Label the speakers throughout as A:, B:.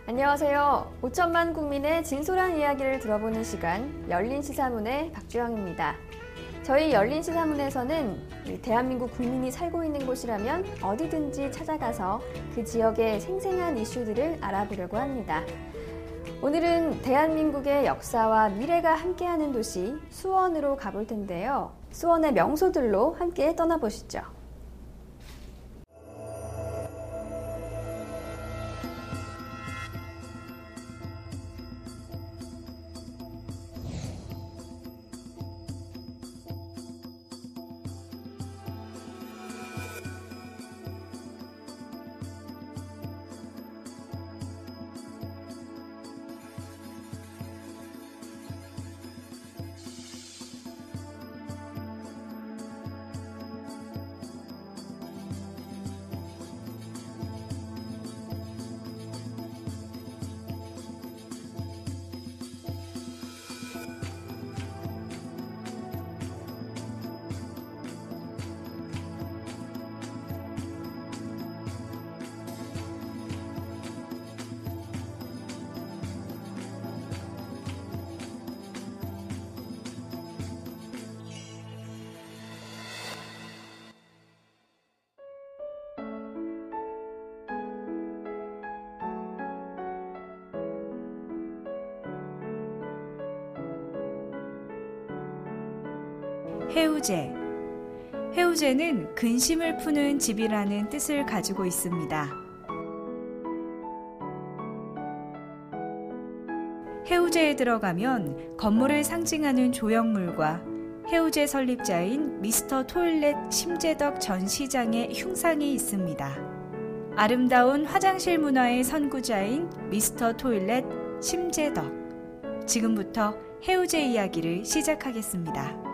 A: 안녕하세요. 5천만 국민의 진솔한 이야기를 들어보는 시간, 열린 시사문의 박주영입니다. 저희 열린 시사문에서는 대한민국 국민이 살고 있는 곳이라면 어디든지 찾아가서 그 지역의 생생한 이슈들을 알아보려고 합니다. 오늘은 대한민국의 역사와 미래가 함께하는 도시 수원으로 가볼 텐데요. 수원의 명소들로 함께 떠나보시죠.
B: 해우제. 해우제는 근심을 푸는 집이라는 뜻을 가지고 있습니다. 해우제에 들어가면 건물을 상징하는 조형물과 해우제 설립자인 미스터 토일렛 심재덕 전 시장의 흉상이 있습니다. 아름다운 화장실 문화의 선구자인 미스터 토일렛 심재덕. 지금부터 해우제 이야기를 시작하겠습니다.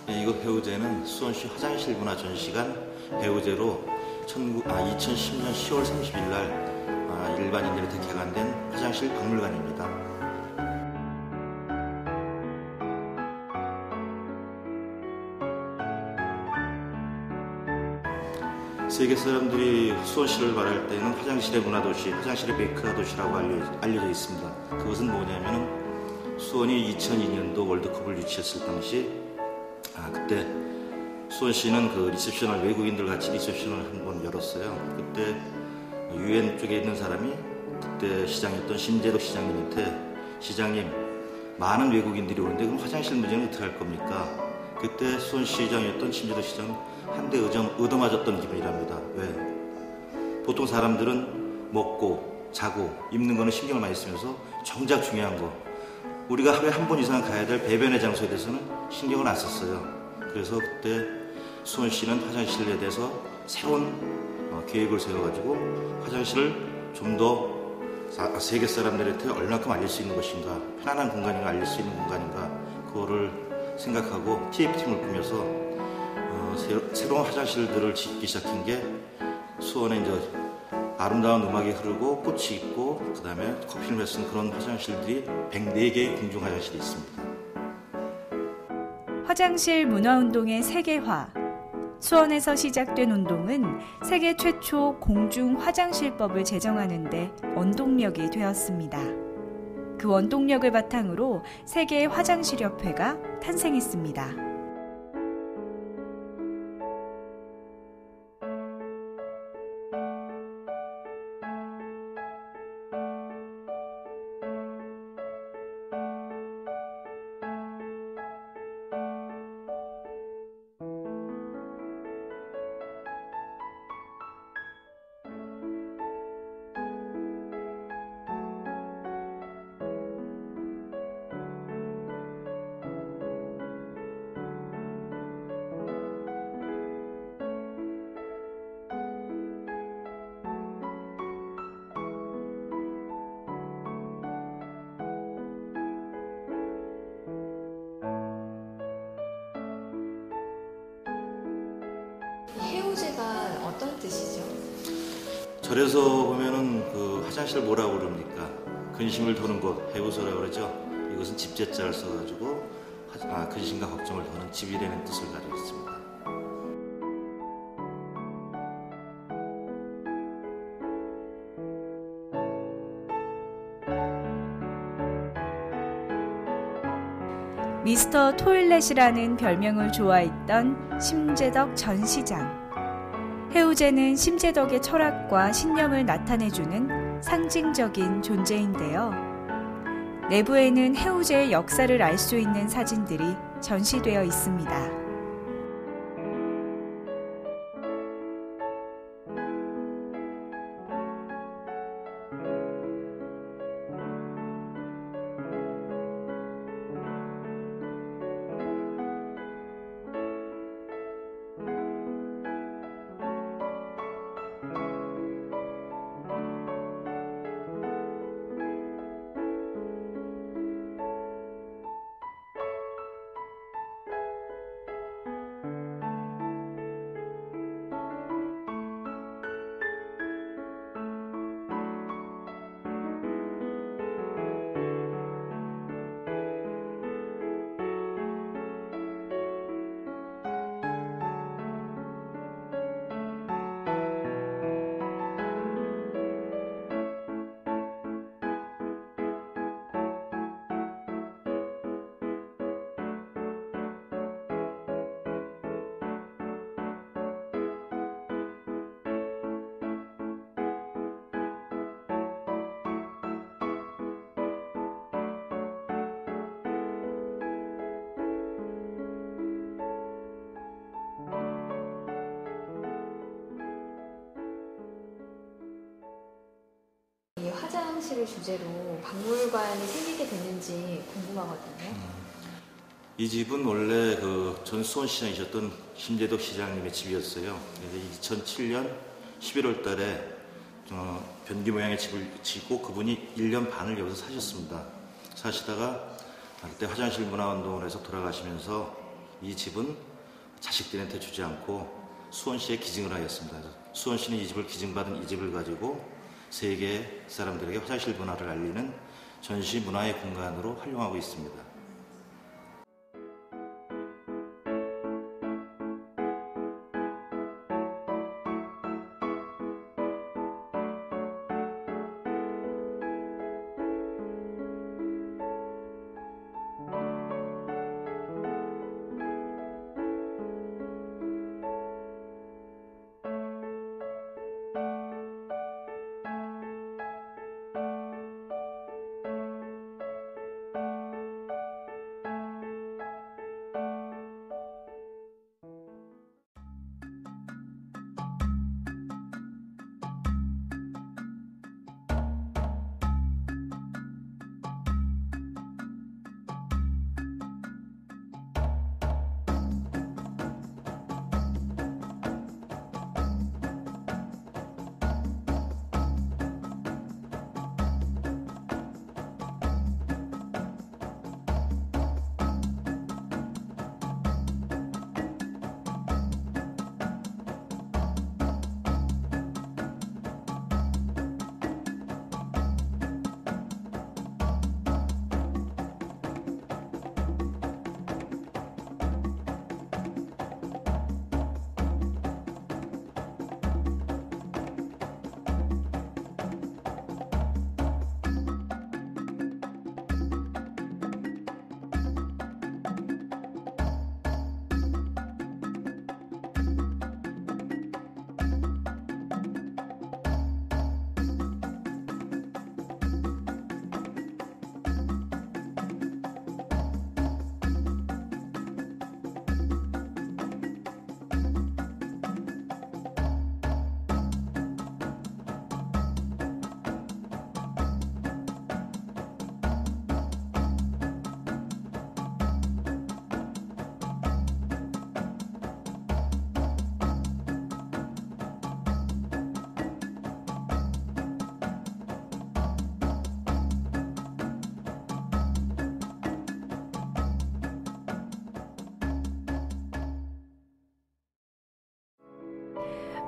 C: 이곳 해우제는 수원시 화장실 문화 전시관 해우제로 2010년 10월 30일 날 일반인들한테 개관된 화장실 박물관입니다. 세계 사람들이 수원시를 말할 때는 화장실의 문화도시, 화장실의 메카 도시라고 알려져 있습니다. 그것은 뭐냐면 수원이 2002년도 월드컵을 유치했을 당시 그때 수원시는 그 리셉션을 외국인들 같이 리셉션을 한번 열었어요. 그때 UN 쪽에 있는 사람이 그때 시장이었던 심재덕 시장님한테 시장님 많은 외국인들이 오는데 그럼 화장실 문제는 어떻게 할 겁니까? 그때 수원시장이었던 심재덕 시장은 한 대 얻어맞았던 기분이랍니다. 왜? 보통 사람들은 먹고 자고 입는 거는 신경을 많이 쓰면서 정작 중요한 거 우리가 하루에 한 번 이상 가야 될 배변의 장소에 대해서는 신경을 안 썼어요. 그래서 그때 수원시는 화장실에 대해서 새로운 계획을 세워가지고 화장실을 좀 더 세계 사람들한테 얼마큼 알릴 수 있는 것인가, 편안한 공간인가 알릴 수 있는 공간인가, 그거를 생각하고 TF팀을 꾸며서 새로운 화장실들을 짓기 시작한 게 수원에 이제 아름다운 음악이 흐르고 꽃이 있고 그 다음에 커피를 마시는 그런 화장실들이 104개의 공중 화장실이 있습니다.
B: 화장실 문화운동의 세계화. 수원에서 시작된 운동은 세계 최초 공중 화장실법을 제정하는 데 원동력이 되었습니다. 그 원동력을 바탕으로 세계 화장실협회가 탄생했습니다.
A: 해우제가 어떤 뜻이죠?
C: 절에서 보면은 그 화장실 뭐라고 그럽니까? 근심을 도는 곳, 해우소라고 그러죠. 이것은 집제자를 써가지고 근심과 걱정을 도는 집이라는 뜻을 가지고 있습니다.
B: 미스터 토일렛이라는 별명을 좋아했던 심재덕 전 시장. 해우제는 심재덕의 철학과 신념을 나타내주는 상징적인 존재인데요. 내부에는 해우제의 역사를 알 수 있는 사진들이 전시되어 있습니다.
A: 이 화장실을 주제로 박물관이 생기게 됐는지 궁금하거든요.
C: 이 집은 원래 전 수원시장이셨던 심재덕 시장님의 집이었어요. 그래서 2007년 11월 달에 변기 모양의 집을 짓고 그분이 1년 반을 여기서 사셨습니다. 사시다가 그때 화장실 문화운동을 해서 돌아가시면서 이 집은 자식들한테 주지 않고 수원시에 기증을 하였습니다. 그래서 수원시는 이 집을 기증받은 이 집을 가지고 세계 사람들에게 화장실 문화를 알리는 전시 문화의 공간으로 활용하고 있습니다.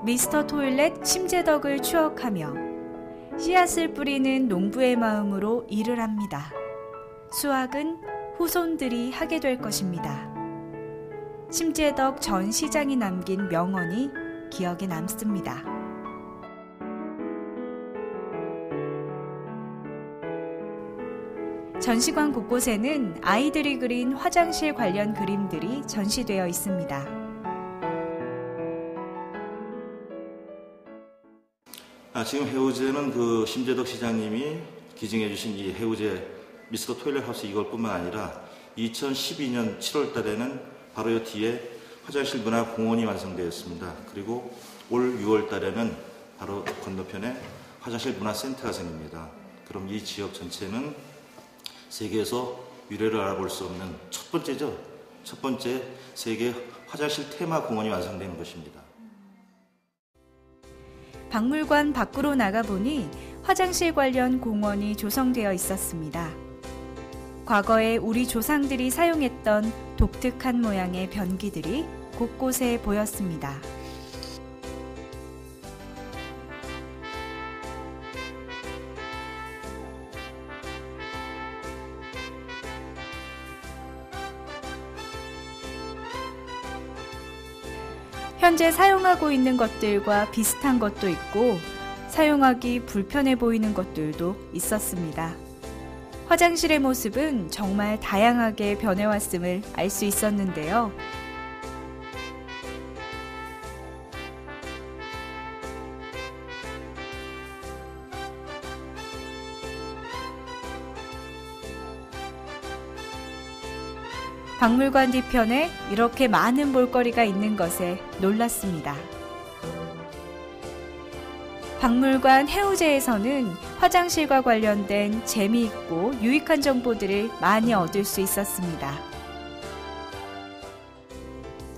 B: 미스터 토일렛 심재덕을 추억하며 씨앗을 뿌리는 농부의 마음으로 일을 합니다. 수확은 후손들이 하게 될 것입니다. 심재덕 전 시장이 남긴 명언이 기억에 남습니다. 전시관 곳곳에는 아이들이 그린 화장실 관련 그림들이 전시되어 있습니다.
C: 지금 해우제는 그 심재덕 시장님이 기증해 주신 이 해우제 미스터 토일렛 하우스 이걸뿐만 아니라 2012년 7월 달에는 바로 이 뒤에 화장실 문화 공원이 완성되었습니다. 그리고 올 6월 달에는 바로 건너편에 화장실 문화 센터가 생깁니다. 그럼 이 지역 전체는 세계에서 유래를 알아볼 수 없는 첫 번째죠. 첫 번째 세계 화장실 테마 공원이 완성되는 것입니다.
B: 박물관 밖으로 나가보니 화장실 관련 공원이 조성되어 있었습니다. 과거에 우리 조상들이 사용했던 독특한 모양의 변기들이 곳곳에 보였습니다. 현재 사용하고 있는 것들과 비슷한 것도 있고 사용하기 불편해 보이는 것들도 있었습니다. 화장실의 모습은 정말 다양하게 변해왔음을 알 수 있었는데요. 박물관 뒤편에 이렇게 많은 볼거리가 있는 것에 놀랐습니다. 박물관 해우제에서는 화장실과 관련된 재미있고 유익한 정보들을 많이 얻을 수 있었습니다.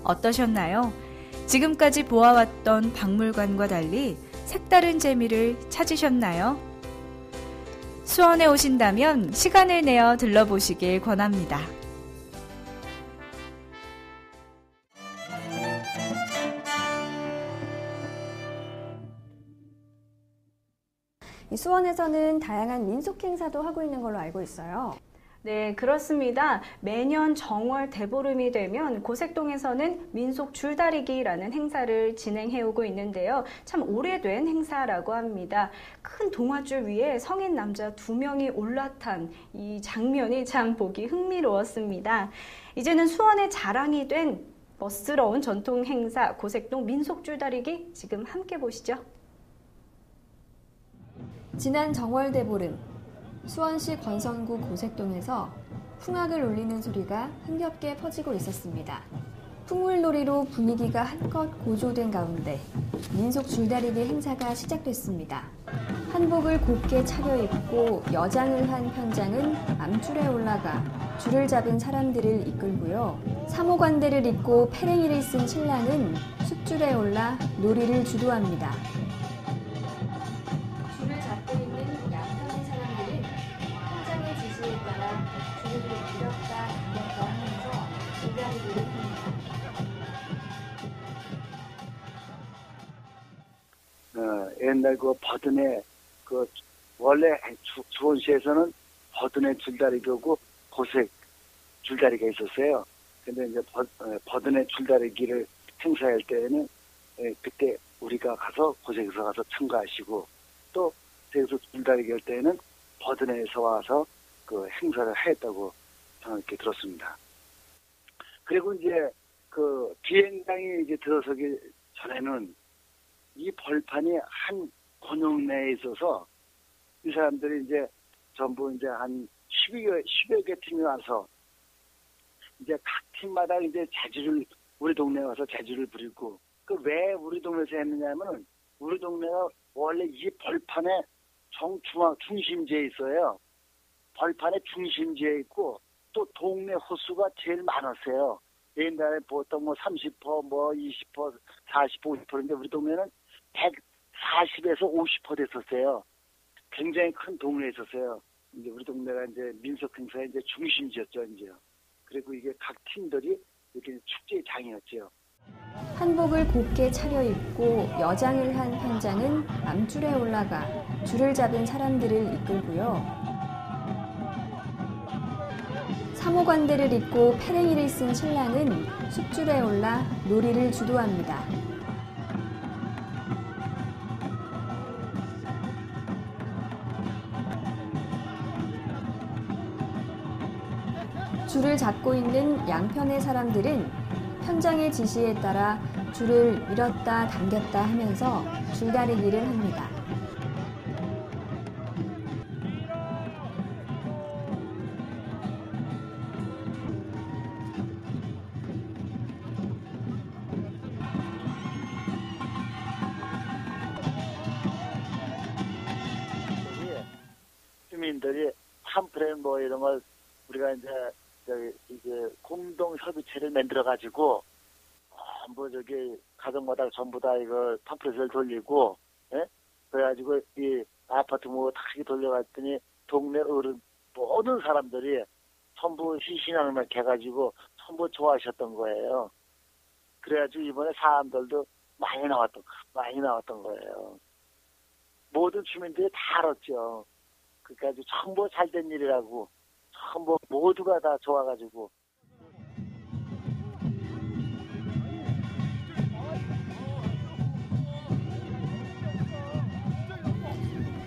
B: 어떠셨나요? 지금까지 보아왔던 박물관과 달리 색다른 재미를 찾으셨나요? 수원에 오신다면 시간을 내어 들러보시길 권합니다.
A: 수원에서는 다양한 민속 행사도 하고 있는 걸로 알고 있어요.
D: 네, 그렇습니다. 매년 정월 대보름이 되면 고색동에서는 민속 줄다리기라는 행사를 진행해오고 있는데요. 참 오래된 행사라고 합니다. 큰 동아줄 위에 성인 남자 2명이 올라탄 이 장면이 참 보기 흥미로웠습니다. 이제는 수원의 자랑이 된 멋스러운 전통 행사 고색동 민속 줄다리기 지금 함께 보시죠.
A: 지난 정월대보름, 수원시 권선구 고색동에서 풍악을 울리는 소리가 흥겹게 퍼지고 있었습니다. 풍물놀이로 분위기가 한껏 고조된 가운데 민속 줄다리기 행사가 시작됐습니다. 한복을 곱게 차려입고 여장을 한 편장은 암줄에 올라가 줄을 잡은 사람들을 이끌고요. 사모관대를 입고 패랭이를 쓴 신랑은 숫줄에 올라 놀이를 주도합니다. 줄을 잡고 있는 양편의 사람들은 편장의 지시에 따라 줄을 밀었다 밀었다 하면서 줄다리기를 합니다.
E: 옛날 그 버든의 원래 수원시에서는 버든의 줄다리기고 고색 줄다리기가 있었어요. 근데 이제 버든의 줄다리기를 행사할 때는 그때 우리가 가서 고색에서 가서 참가하시고 또 거기서 줄다리기 할 때는 버든에서 와서 그 행사를 했다고 저는 이렇게 들었습니다. 그리고 이제 그 비행장이 이제 들어서기 전에는 이 벌판이 한 권역 내에 있어서 이 사람들이 이제 전부 이제 한 10여 개 팀이 와서 이제 각 팀마다 이제 우리 동네에 와서 재주를 부리고 그 왜 우리 동네에서 했느냐면은 우리 동네가 원래 이 벌판의 중심지에 있어요. 벌판의 중심지에 있고 또 동네 호수가 제일 많았어요. 옛날에 보통 뭐 30%, 뭐 20%, 40%, 50%인데 우리 동네는 140에서 50% 됐었어요. 굉장히 큰 동네에 있었어요. 이제 우리 동네가 이제 민속 행사의 이제 중심지였죠, 이제. 그리고 이게 각 팀들이 이렇게 축제의 장이었죠.
A: 한복을 곱게 차려입고 여장을 한 편장은 암줄에 올라가 줄을 잡은 사람들을 이끌고요. 사모관대를 입고 패랭이를 쓴 신랑은 숫줄에 올라 놀이를 주도합니다. 줄을 잡고 있는 양편의 사람들은 현장의 지시에 따라 줄을 밀었다 당겼다 하면서 줄다리기를 합니다.
E: 주민들이 팜프렛 뭐 이런 걸 우리가 이제 공동 협의체를 만들어 가지고 뭐 가정마다 전부 다 이거 팜프렛을 돌리고, 예? 그래가지고 이 아파트 뭐 다 돌려갔더니 동네 어른 모든 사람들이 전부 희신양락 해가지고 전부 좋아하셨던 거예요. 그래가지고 이번에 사람들도 많이 나왔던 거예요. 모든 주민들이 다 알았죠. 그러니까 전부 잘된 일이라고 전부 모두가 다 좋아가지고.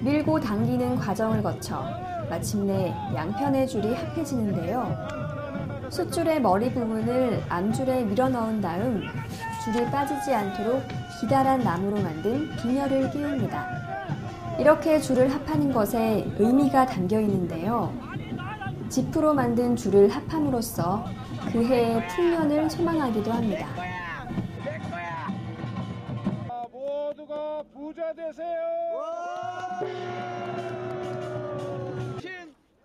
A: 밀고 당기는 과정을 거쳐 마침내 양편의 줄이 합해지는데요. 숫줄의 머리 부분을 암줄에 밀어넣은 다음 줄이 빠지지 않도록 기다란 나무로 만든 비녀를 끼웁니다. 이렇게 줄을 합하는 것에 의미가 담겨 있는데요. 지프로 만든 줄을 합함으로써 그 해의 풍년을 소망하기도 합니다.
F: 모두가 부자 되세요.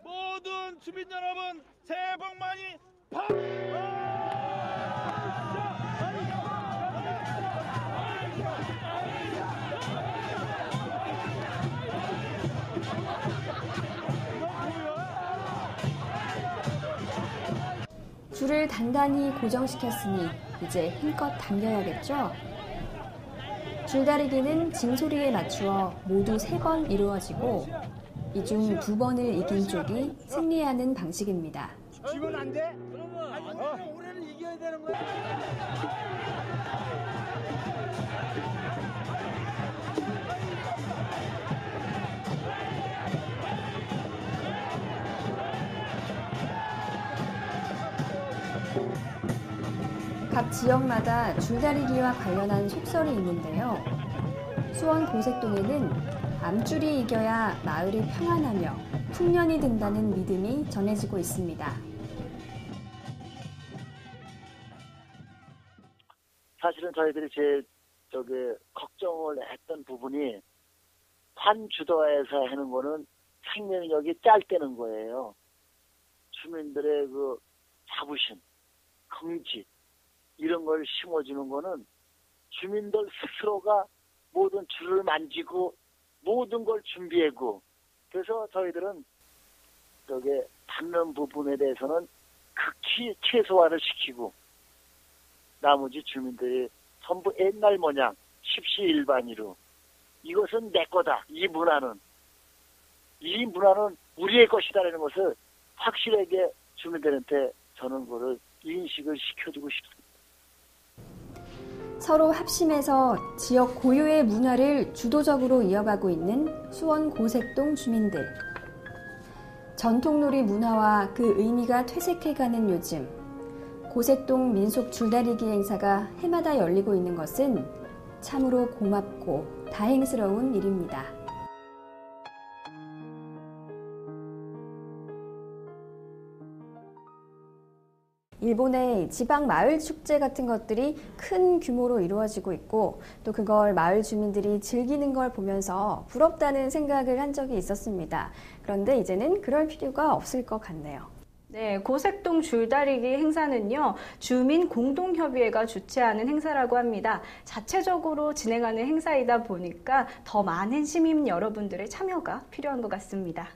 F: 모든 주민 여러분 새해 복 많이
A: 줄을 단단히 고정시켰으니 이제 힘껏 당겨야겠죠? 줄다리기는 징소리에 맞추어 모두 3번 이루어지고 이 중 2번을 이긴 쪽이 승리하는 방식입니다.
F: 지면 안 돼? 그러면 올해는 이겨야 되는 거야.
A: 각 지역마다 줄다리기와 관련한 속설이 있는데요. 수원 고색동에는 암줄이 이겨야 마을이 평안하며 풍년이 든다는 믿음이 전해지고 있습니다.
E: 사실은 저희들이 제일 걱정을 했던 부분이 환주도에서 하는 거는 생명력이 짧다는 거예요. 주민들의 그 자부심, 긍지 이런 걸 심어주는 거는 주민들 스스로가 모든 줄을 만지고 모든 걸 준비하고 그래서 저희들은 닿는 부분에 대해서는 극히 최소화를 시키고 나머지 주민들이 전부 옛날 모양 십시일반이로 이것은 내 거다. 이 문화는 우리의 것이다라는 것을 확실하게 주민들한테 저는 그걸 인식을 시켜주고 싶습니다.
A: 서로 합심해서 지역 고유의 문화를 주도적으로 이어가고 있는 수원 고색동 주민들. 전통놀이 문화와 그 의미가 퇴색해가는 요즘, 고색동 민속 줄다리기 행사가 해마다 열리고 있는 것은 참으로 고맙고 다행스러운 일입니다. 일본의 지방 마을 축제 같은 것들이 큰 규모로 이루어지고 있고 또 그걸 마을 주민들이 즐기는 걸 보면서 부럽다는 생각을 한 적이 있었습니다. 그런데 이제는 그럴 필요가 없을 것 같네요.
D: 네, 고색동 줄다리기 행사는요, 주민 공동협의회가 주최하는 행사라고 합니다. 자체적으로 진행하는 행사이다 보니까 더 많은 시민 여러분들의 참여가 필요한 것 같습니다.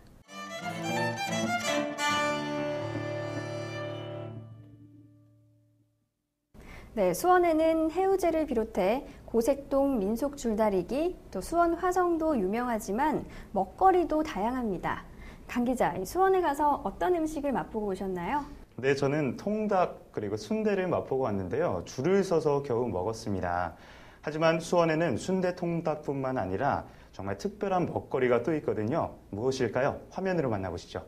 A: 네, 수원에는 해우제를 비롯해 고색동 민속 줄다리기, 또 수원 화성도 유명하지만 먹거리도 다양합니다. 강 기자, 수원에 가서 어떤 음식을 맛보고 오셨나요?
G: 네, 저는 통닭 그리고 순대를 맛보고 왔는데요. 줄을 서서 겨우 먹었습니다. 하지만 수원에는 순대 통닭뿐만 아니라 정말 특별한 먹거리가 또 있거든요. 무엇일까요? 화면으로 만나보시죠.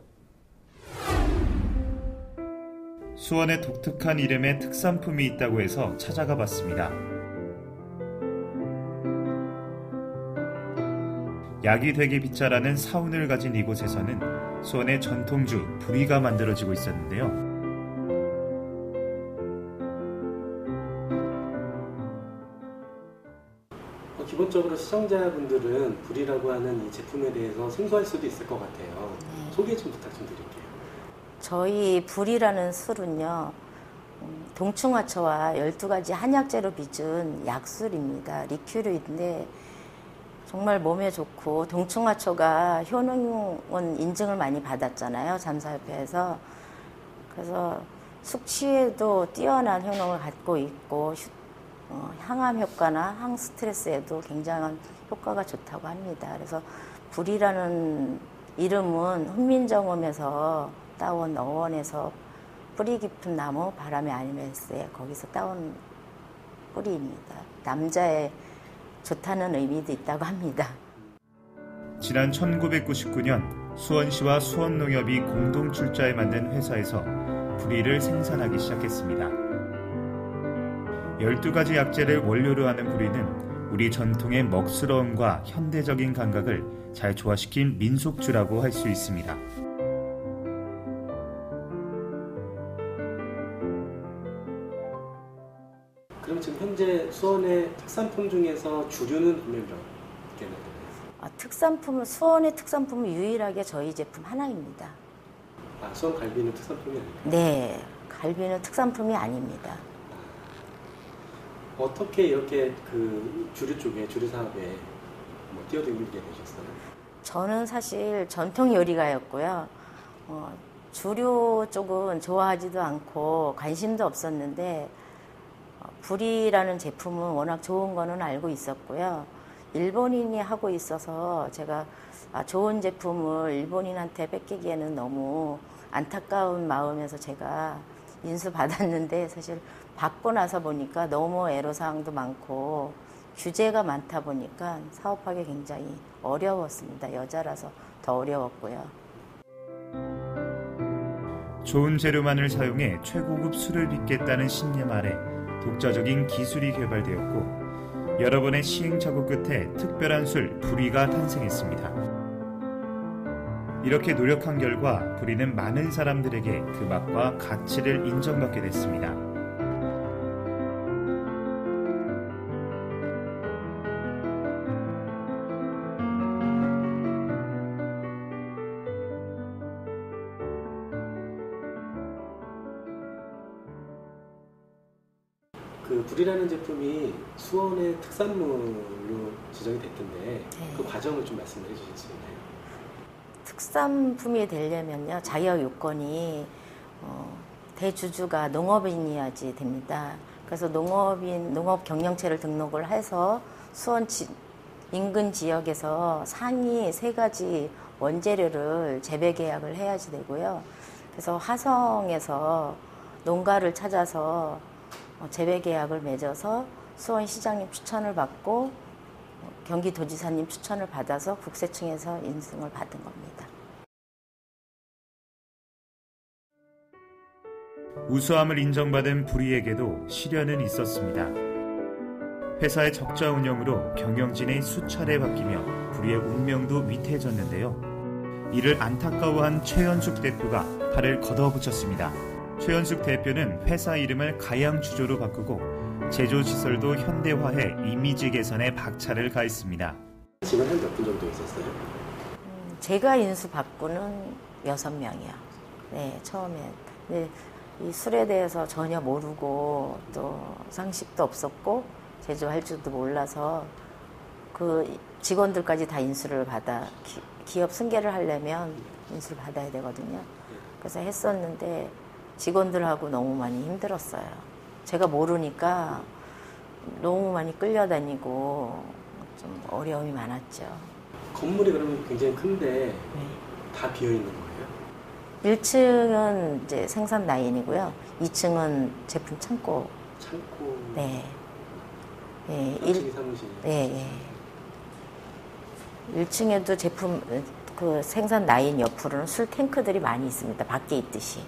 G: 수원의 독특한 이름에 특산품이 있다고 해서 찾아가 봤습니다. 약이 되게 빗자라는 사운을 가진 이곳에서는 수원의 전통주 부리가 만들어지고 있었는데요.
H: 기본적으로 시청자분들은 불이라고 하는 이 제품에 대해서 생소할 수도 있을 것 같아요. 소개 좀 부탁 좀 드릴게요.
I: 저희 불이라는 술은요, 동충하초와 12가지 한약재로 빚은 약술입니다. 리큐르인데 정말 몸에 좋고, 동충하초가 효능은 인증을 많이 받았잖아요, 잠사협회에서. 그래서 숙취에도 뛰어난 효능을 갖고 있고, 항암 효과나 항스트레스에도 굉장한 효과가 좋다고 합니다. 그래서 불이라는 이름은 훈민정음에서 따온 어원에서 뿌리 깊은 나무 바람의 알메스에 거기서 따온 뿌리입니다. 남자의 좋다는 의미도 있다고 합니다.
G: 지난 1999년 수원시와 수원농협이 공동 출자에 만든 회사에서 불이를 생산하기 시작했습니다. 12가지 약재를 원료로 하는 불이는 우리 전통의 먹스러움과 현대적인 감각을 잘 조화시킨 민속주라고 할 수 있습니다.
H: 그럼 지금 현재 수원의 특산품 중에서 주류는 보면 몇 개나 되나요?
I: 수원의 특산품은 유일하게 저희 제품 하나입니다.
H: 수원 갈비는 특산품이 아닐까요?
I: 네, 갈비는 특산품이 아닙니다.
H: 어떻게 이렇게 그 주류 쪽에, 주류 사업에 뛰어들게 되셨어요?
I: 저는 사실 전통 요리가였고요. 주류 쪽은 좋아하지도 않고 관심도 없었는데, 불이라는 제품은 워낙 좋은 거는 알고 있었고요. 일본인이 하고 있어서 제가 좋은 제품을 일본인한테 뺏기기에는 너무 안타까운 마음에서 제가 인수받았는데, 사실 받고 나서 보니까 너무 애로사항도 많고 규제가 많다 보니까 사업하기 굉장히 어려웠습니다. 여자라서 더 어려웠고요.
G: 좋은 재료만을 사용해 최고급 술을 빚겠다는 신념 아래 독자적인 기술이 개발되었고, 여러 번의 시행착오 끝에 특별한 술 불이가 탄생했습니다. 이렇게 노력한 결과 불이는 많은 사람들에게 그 맛과 가치를 인정받게 됐습니다.
H: 그 불이라는 제품이 수원의 특산물로 지정이 됐던데,
I: 네.
H: 그 과정을 좀 말씀해 주실 수 있나요?
I: 특산품이 되려면요, 자격 요건이 대주주가 농업인이어야지 됩니다. 그래서 농업 경영체를 등록을 해서 수원 인근 지역에서 상위 3가지 원재료를 재배 계약을 해야지 되고요. 그래서 화성에서 농가를 찾아서 재배 계약을 맺어서 수원시장님 추천을 받고 경기도지사님 추천을 받아서 국세청에서 인증을 받은 겁니다.
G: 우수함을 인정받은 불이에게도 시련은 있었습니다. 회사의 적자 운영으로 경영진이 수차례 바뀌며 불이의 운명도 위태해졌는데요. 이를 안타까워한 최연숙 대표가 팔을 걷어붙였습니다. 최연숙 대표는 회사 이름을 가양주조로 바꾸고 제조시설도 현대화해 이미지 개선에 박차를 가했습니다.
H: 지금 한 몇 분 정도 있었어요?
I: 제가 인수받고는 6명이요. 네, 처음에. 네, 이 술에 대해서 전혀 모르고 또 상식도 없었고 제조할 줄도 몰라서 그 직원들까지 다 인수를 받아 기업 승계를 하려면 인수를 받아야 되거든요. 그래서 했었는데 직원들하고 너무 많이 힘들었어요. 제가 모르니까 너무 많이 끌려다니고 좀 어려움이 많았죠.
H: 건물이 그러면 굉장히 큰데
I: 네.
H: 다 비어 있는 거예요?
I: 1층은 이제 생산 라인이고요. 2층은 제품 창고.
H: 창고.
I: 네. 네.
H: 1층이 사무실.
I: 네, 네. 1층에도 제품 그 생산 라인 옆으로는 술 탱크들이 많이 있습니다. 밖에 있듯이.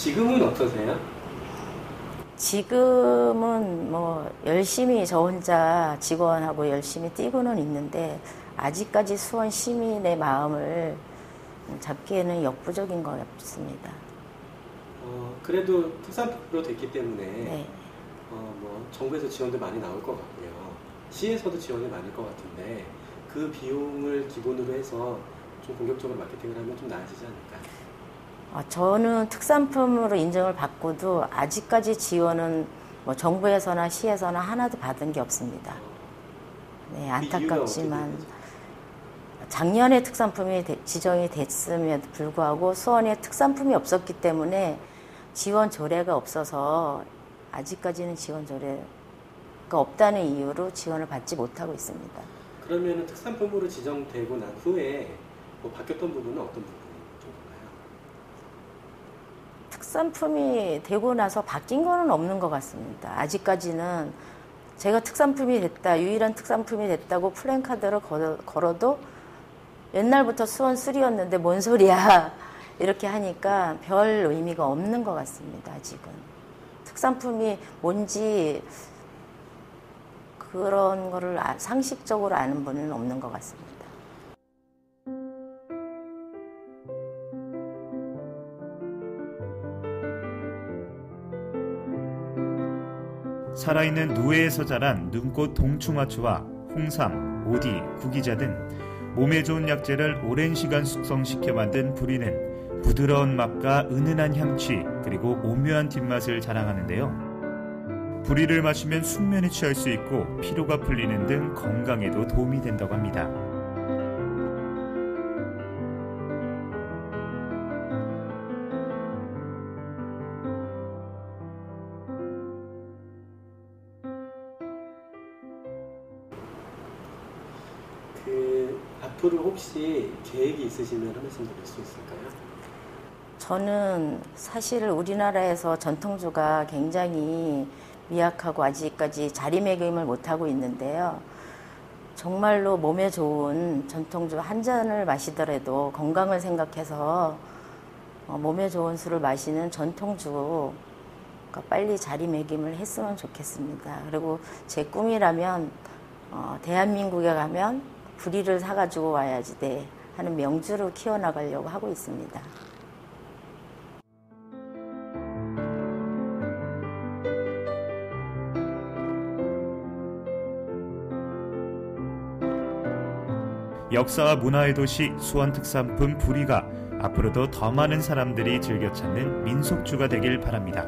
H: 지금은 어떠세요?
I: 지금은 뭐 열심히 저 혼자 직원하고 열심히 뛰고는 있는데 아직까지 수원 시민의 마음을 잡기에는 역부족인 것 같습니다.
H: 그래도 특산품으로 됐기 때문에
I: 네.
H: 뭐 정부에서 지원도 많이 나올 것 같고요. 시에서도 지원이 많을 것 같은데 그 비용을 기본으로 해서 좀 공격적으로 마케팅을 하면 좀 나아지지 않을까요?
I: 저는 특산품으로 인정을 받고도 아직까지 지원은 뭐 정부에서나 시에서나 하나도 받은 게 없습니다. 네, 안타깝지만 작년에 특산품이 지정이 됐음에도 불구하고 수원에 특산품이 없었기 때문에 지원 조례가 없어서 아직까지는 지원 조례가 없다는 이유로 지원을 받지 못하고 있습니다.
H: 그러면 특산품으로 지정되고 난 후에 뭐 바뀌었던 부분은 어떤 부분인가요?
I: 특산품이 되고 나서 바뀐 거는 없는 것 같습니다. 아직까지는 제가 특산품이 됐다, 유일한 특산품이 됐다고 플랜카드를 걸어도 옛날부터 수원 술이었는데 뭔 소리야 이렇게 하니까 별 의미가 없는 것 같습니다. 아직은 특산품이 뭔지 그런 거를 상식적으로 아는 분은 없는 것 같습니다.
G: 살아있는 누에에서 자란 눈꽃 동충하초와 홍삼, 오디, 구기자 등 몸에 좋은 약재를 오랜 시간 숙성시켜 만든 부리는 부드러운 맛과 은은한 향취 그리고 오묘한 뒷맛을 자랑하는데요. 부리를 마시면 숙면에 취할 수 있고 피로가 풀리는 등 건강에도 도움이 된다고 합니다.
H: 앞으로 혹시 계획이 있으시면 한 말씀 드릴 수 있을까요?
I: 저는 사실 우리나라에서 전통주가 굉장히 미약하고 아직까지 자리매김을 못하고 있는데요. 정말로 몸에 좋은 전통주 한 잔을 마시더라도 건강을 생각해서 몸에 좋은 술을 마시는 전통주가 빨리 자리매김을 했으면 좋겠습니다. 그리고 제 꿈이라면 대한민국에 가면 부리를 사가지고 와야지 돼 하는 명주로 키워나가려고 하고 있습니다.
G: 역사와 문화의 도시 수원 특산품 부리가 앞으로도 더 많은 사람들이 즐겨 찾는 민속주가 되길 바랍니다.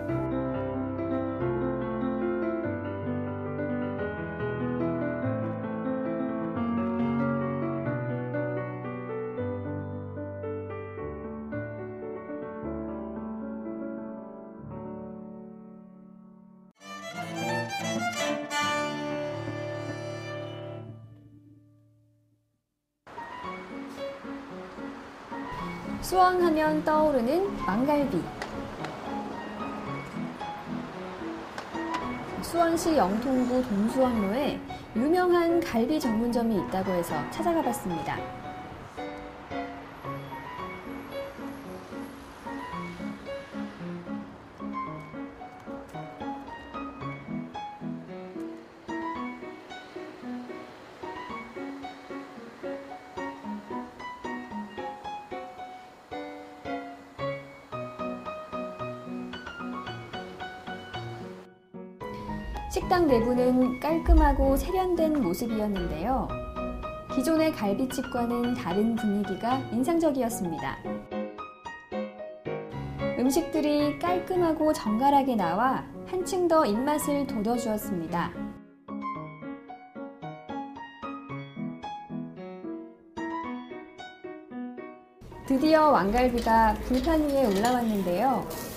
A: 수원하면 떠오르는 왕갈비. 수원시 영통구 동수원로에 유명한 갈비 전문점이 있다고 해서 찾아가 봤습니다. 식당 내부는 깔끔하고 세련된 모습이었는데요. 기존의 갈비집과는 다른 분위기가 인상적이었습니다. 음식들이 깔끔하고 정갈하게 나와 한층 더 입맛을 돋워주었습니다. 드디어 왕갈비가 불판 위에 올라왔는데요.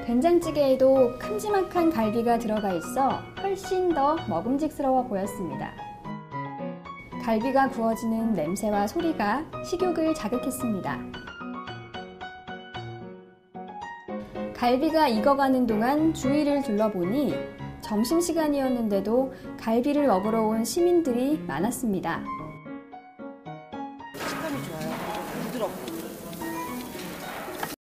A: 된장찌개에도 큼지막한 갈비가 들어가 있어 훨씬 더 먹음직스러워 보였습니다. 갈비가 구워지는 냄새와 소리가 식욕을 자극했습니다. 갈비가 익어가는 동안 주위를 둘러보니 점심시간이었는데도 갈비를 먹으러 온 시민들이 많았습니다.